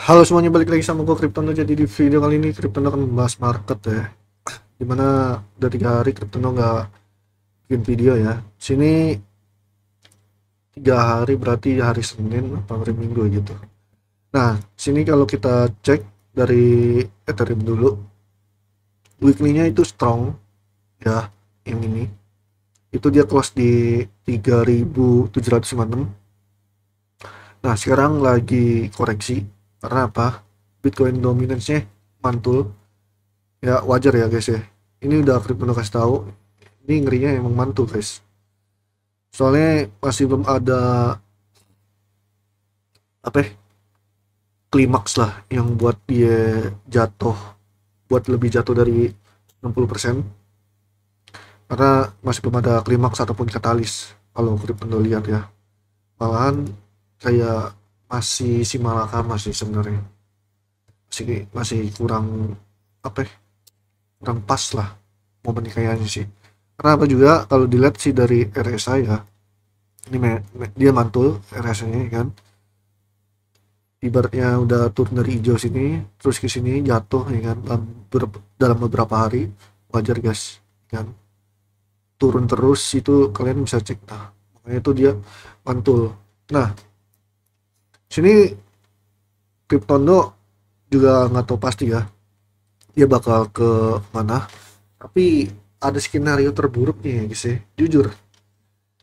Halo semuanya, balik lagi sama gue Cryptono. Jadi di video kali ini Cryptono akan membahas market ya. Dimana udah 3 hari Cryptono nggak bikin video ya. Sini 3 hari berarti hari Senin atau hari Minggu gitu. Nah, sini kalau kita cek dari Ethereum dulu, weekly-nya itu strong ya. Yang ini itu dia close di 3.756. Nah, sekarang lagi koreksi karena apa? Bitcoin dominance-nya mantul. Ya wajar ya guys ya, ini udah Crypto kasih tahu, ini ngerinya emang mantul guys. Soalnya masih belum ada apa ya, klimaks lah yang buat dia jatuh, buat lebih jatuh dari 60%, karena masih belum ada klimaks ataupun katalis kalau Crypto lihat ya. Malahan kayak masih si Malaka masih sebenarnya masih masih kurang apa ya, kurang pas lah momennya kayaknya sih. Kenapa juga kalau dilihat sih dari RSI ya, ini dia mantul RSI-nya kan, ibaratnya udah turun dari hijau sini terus ke sini jatuh ya kan, dalam beberapa hari. Wajar guys kan, turun terus itu kalian bisa cek. Nah makanya itu dia mantul. Nah sini Cryptondo juga nggak tahu pasti ya dia bakal ke mana, tapi ada skenario terburuk nih guys ya, jujur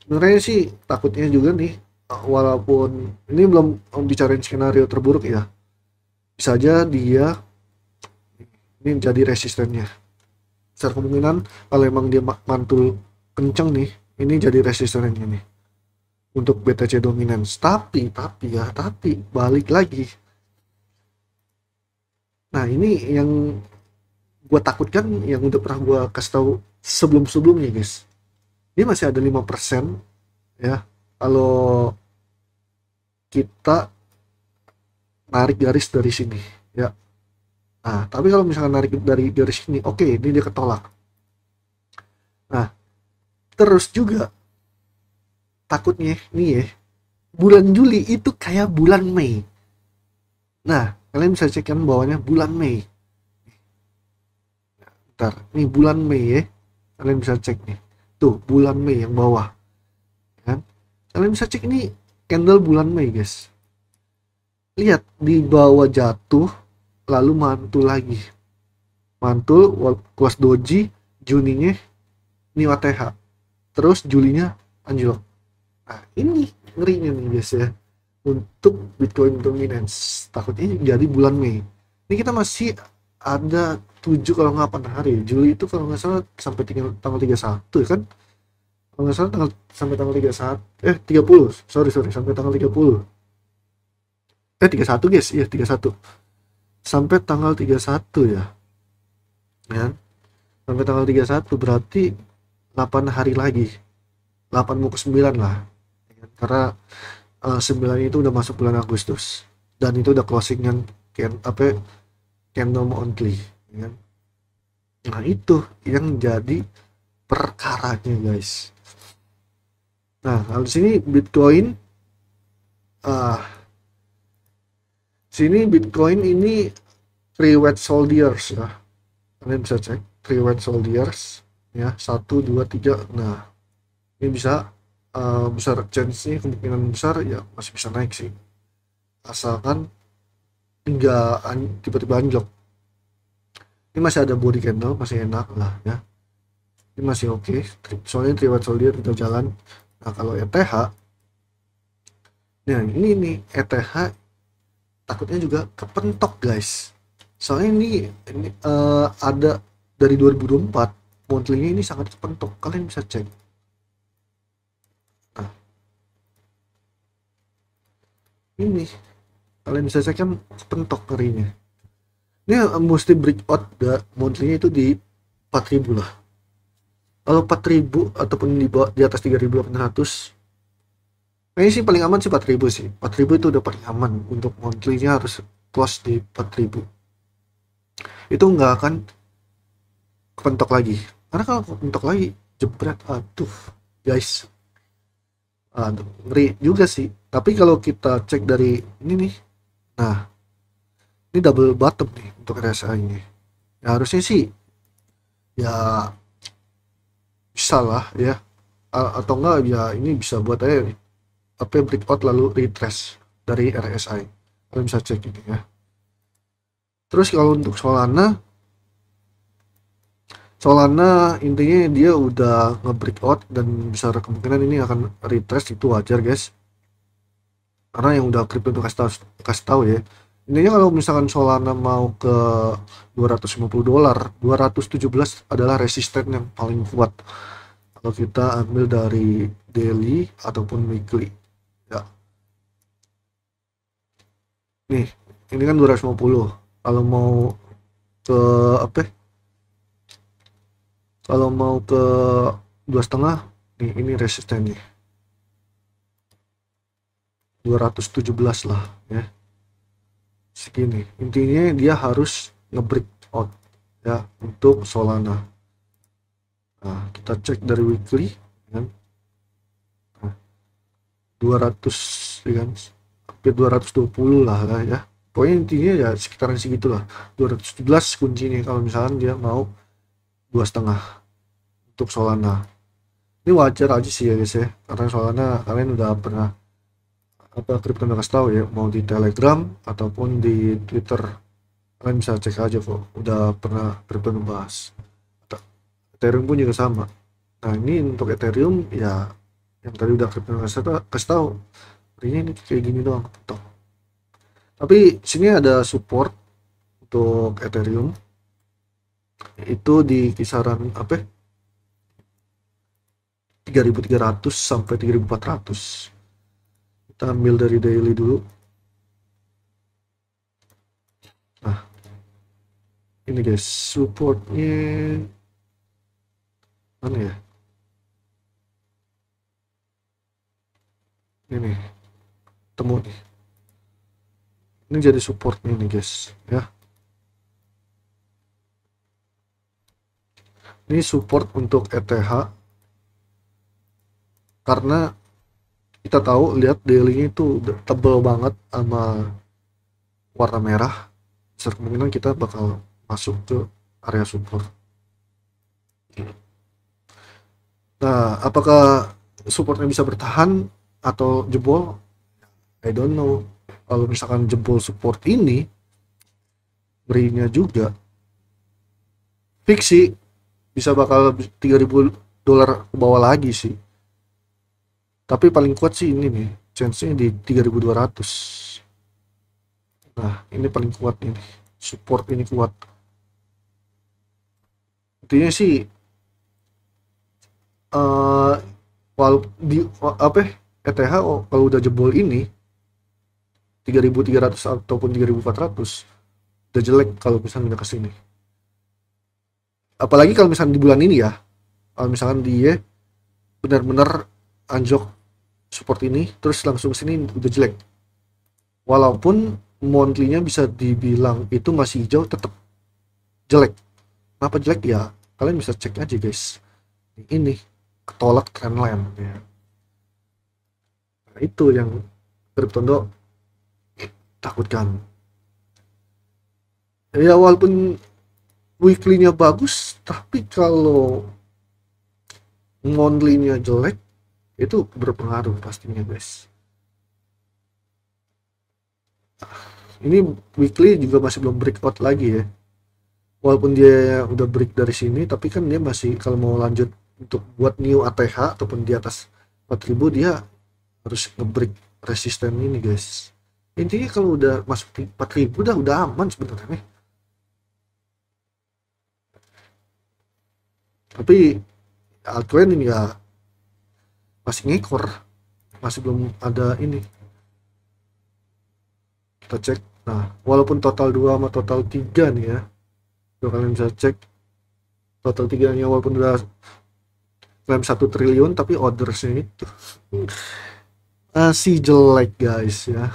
sebenarnya sih takutnya juga nih, walaupun ini belum bicarain skenario terburuk ya, bisa aja dia ini jadi resistennya. Besar kemungkinan kalau emang dia mantul kenceng nih, ini jadi resistennya nih untuk BTC dominance. Tapi balik lagi. Nah ini yang gue takutkan, yang udah pernah gue kasih tahu sebelum-sebelumnya guys. Dia masih ada 5% ya kalau kita narik garis dari sini ya. Nah tapi kalau misalkan narik dari garis sini, oke, ini dia ketolak. Nah terus juga takutnya nih ya, bulan Juli itu kayak bulan Mei. Nah kalian bisa cek kan bawahnya bulan Mei. Ntar nih bulan Mei ya, kalian bisa cek nih, tuh bulan Mei yang bawah kan. Kalian bisa cek ini candle bulan Mei guys, lihat di bawah jatuh lalu mantul lagi, mantul close doji. Juninya ini WTH, terus Julinya anjlok. Nah ini ngerinya nih guys ya, untuk Bitcoin dominance takutnya jadi bulan Mei. Ini kita masih ada 7 kalau nggak 8 hari. Juli itu kalau nggak salah sampai tanggal 31 ya kan, kalau nggak salah sampai tanggal 31, 30, sorry sampai tanggal 30, 31 guys, iya 31 sampai tanggal 31 ya kan, sampai tanggal 31 berarti 8 hari lagi, 8 mau ke 9 lah ya kan? Karena 9 itu udah masuk bulan Agustus dan itu udah closingan apa candle monthly ya kan? Nah itu yang jadi perkaranya guys. Nah kalau sini Bitcoin, ah sini Bitcoin ini three white soldiers ya, kalian bisa cek three white soldiers ya, 1 2 3. Nah ini bisa besar chance nya, kemungkinan besar ya masih bisa naik sih, asalkan enggak tiba-tiba anjlok. Ini masih ada body candle, masih enak lah ya, ini masih oke. Soalnya three white soldier udah jalan. Nah kalau ETH, nah ini nih ETH takutnya juga kepentok guys. Soalnya ini ada dari 2024 monthly-nya ini sangat kepentok, kalian bisa cek. Nah ini kalian bisa cek kan kepentok ngerinya. Ini mesti breakout monthly-nya itu di 4.000 lah. Kalau 4.000 ataupun di atas 3.800, ini sih paling aman sih 4.000 sih. 4.000 itu udah paling aman, untuk monthly-nya harus close di 4.000. Itu nggak akan kepentok lagi. Karena kalau kepentok lagi, jebret, aduh guys, aduh ngeri juga sih. Tapi kalau kita cek dari ini nih, nah Ini double bottom nih untuk RSI ini. Ya harusnya sih ya bisa lah ya. Atau enggak ya ini bisa buat aja apa breakout lalu retrace dari RSI. Kalian bisa cek ini ya. Terus kalau untuk Solana intinya dia udah nge-breakout dan besar kemungkinan ini akan retrace, itu wajar guys. Karena yang udah crypto itu kasih tahu ya. Intinya kalau misalkan Solana mau ke $250, 217 adalah resisten yang paling kuat. Kalau kita ambil dari daily ataupun weekly. Ya. Nih, ini kan 250. Kalau mau ke apa? Kalau mau ke 2,5, nih ini resistennya 217 lah ya, segini. Intinya dia harus nge-break out ya untuk Solana. Nah, kita cek dari weekly kan. Nah, 200 ya kan, hampir 220 lah ya. Pokoknya intinya ya sekitaran segitulah. 217 kuncinya kalau misalkan dia mau 2,5 untuk Solana. Ini wajar aja sih ya guys ya, karena Solana kalian udah pernah apa kripto kasih tahu ya, mau di Telegram ataupun di Twitter kalian bisa cek aja kok, udah pernah kripto bahas. Ethereum pun juga sama. Nah ini untuk Ethereum ya, yang tadi udah kripto kasih tahu ini kayak gini doang toh. Tapi sini ada support untuk Ethereum itu di kisaran apa 3.300 sampai 3.400. Kita ambil dari daily dulu. Nah ini guys, supportnya mana ya, ini temu nih, ini jadi supportnya nih guys ya. Ini support untuk ETH karena kita tahu, lihat daily-nya itu tebel banget sama warna merah, besar kemungkinan kita bakal masuk ke area support. Nah apakah supportnya bisa bertahan atau jebol, I don't know. Kalau misalkan jebol support ini, berinya juga fix sih bisa bakal $3.000 ke bawah lagi sih. Tapi paling kuat sih ini nih, chance-nya di 3.200. Nah ini paling kuat ini, support ini kuat. Intinya sih walau di apa ETH kalau udah jebol ini 3.300 ataupun 3.400 udah jelek kalau misalnya ke sini. Apalagi kalau misalnya di bulan ini ya, kalau misalkan dia benar-benar anjok support ini terus langsung ke sini udah jelek. Walaupun monthly-nya bisa dibilang itu masih hijau, tetap jelek. Kenapa jelek ya? Kalian bisa cek aja guys. Ini ketolak trendline ya. Nah, itu yang Cryptondo takutkan. Ya walaupun weekly-nya bagus, tapi kalau monthly-nya jelek itu berpengaruh pastinya guys. Ini weekly juga masih belum breakout lagi ya. Walaupun dia udah break dari sini, tapi kan dia masih kalau mau lanjut untuk buat new ATH ataupun di atas 4.000 dia harus ngebreak resisten ini guys. Intinya kalau udah masuk 4.000 udah aman sebenarnya nih. Tapi altcoin ini ya masih ngekor, masih belum ada ini. Kita cek. Nah walaupun total 2 sama total 3 nih ya, tuh kalian bisa cek total 3 nya walaupun udah klaim 1 triliun tapi ordersnya itu masih jelek guys ya.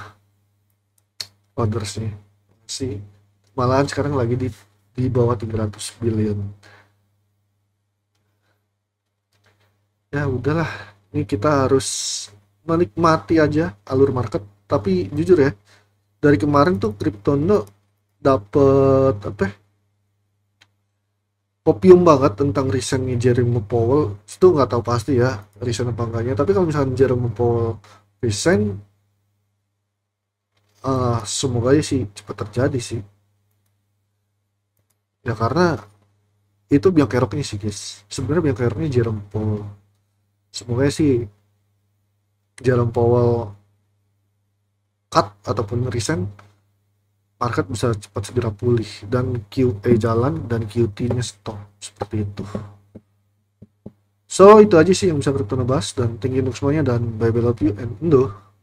Ordersnya masih malahan sekarang lagi di bawah 300 billion. Ya udahlah, ini kita harus menikmati aja alur market. Tapi jujur ya, dari kemarin tuh Cryptondo dapet apa ya, kopium banget tentang resign-nya Jerome Powell. Itu nggak tahu pasti ya resign apa enggaknya, tapi kalau misalnya Jerome Powell resign, semoga aja sih cepat terjadi sih ya, karena itu biang keroknya sih guys, sebenarnya biang keroknya Jerome Powell. Semoga sih Jerome Powell cut ataupun resign, market bisa cepat segera pulih dan QE jalan dan QT-nya stop seperti itu. So itu aja sih yang bisa kita bahas, dan thank you untuk semuanya, dan bye bye, love you and endo.